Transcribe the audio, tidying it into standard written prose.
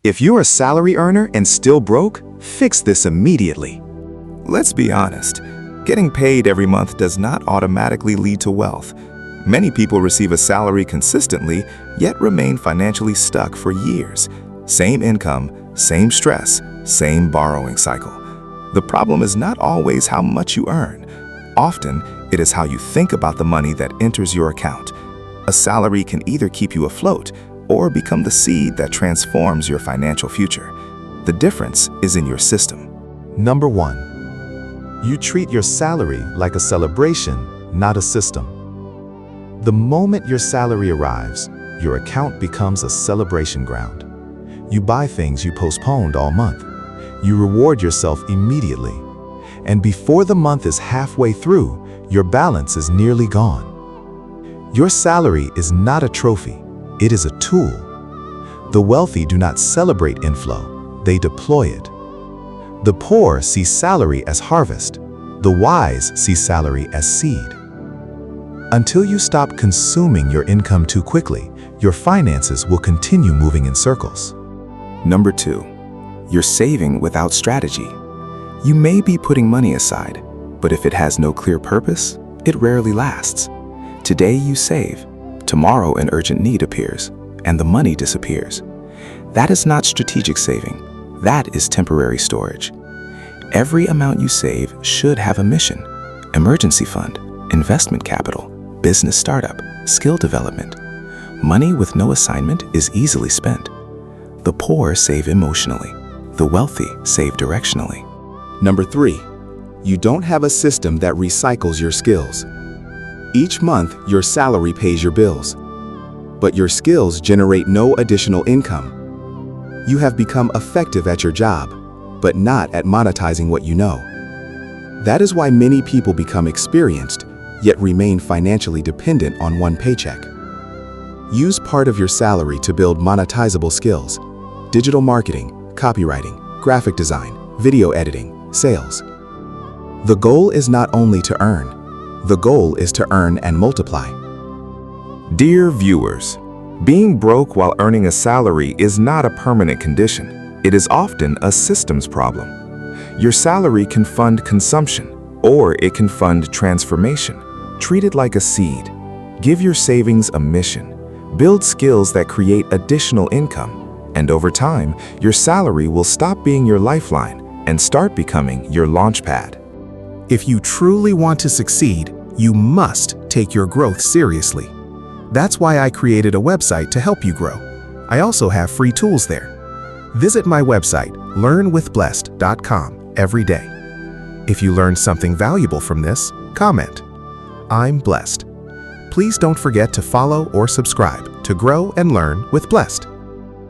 If you're a salary earner and still broke, fix this immediately. Let's be honest, getting paid every month does not automatically lead to wealth. Many people receive a salary consistently, yet remain financially stuck for years. Same income, same stress, same borrowing cycle. The problem is not always how much you earn. Often, it is how you think about the money that enters your account. A salary can either keep you afloat or become the seed that transforms your financial future. The difference is in your system. Number 1. You treat your salary like a celebration, not a system. The moment your salary arrives, your account becomes a celebration ground. You buy things you postponed all month. You reward yourself immediately. And before the month is halfway through, your balance is nearly gone. Your salary is not a trophy, it is a tool. The wealthy do not celebrate inflow, they deploy it. The poor see salary as harvest. The wise see salary as seed. Until you stop consuming your income too quickly, your finances will continue moving in circles. Number 2, you're saving without strategy. You may be putting money aside, but if it has no clear purpose, it rarely lasts. Today you save, tomorrow an urgent need appears, and the money disappears. That is not strategic saving, that is temporary storage. Every amount you save should have a mission: emergency fund, investment capital, business startup, skill development. Money with no assignment is easily spent. The poor save emotionally, the wealthy save directionally. Number 3. You don't have a system that recycles your skills. Each month, your salary pays your bills, but your skills generate no additional income. You have become effective at your job, but not at monetizing what you know. That is why many people become experienced, yet remain financially dependent on one paycheck. Use part of your salary to build monetizable skills: digital marketing, copywriting, graphic design, video editing, sales. The goal is not only to earn, the goal is to earn and multiply. Dear viewers, being broke while earning a salary is not a permanent condition. It is often a systems problem. Your salary can fund consumption, or it can fund transformation. Treat it like a seed. Give your savings a mission. Build skills that create additional income. And over time, your salary will stop being your lifeline and start becoming your launch pad. If you truly want to succeed, you must take your growth seriously. That's why I created a website to help you grow. I also have free tools there. Visit my website, learnwithblessed.com, every day. If you learned something valuable from this, comment. I'm blessed. Please don't forget to follow or subscribe to grow and learn with Blessed.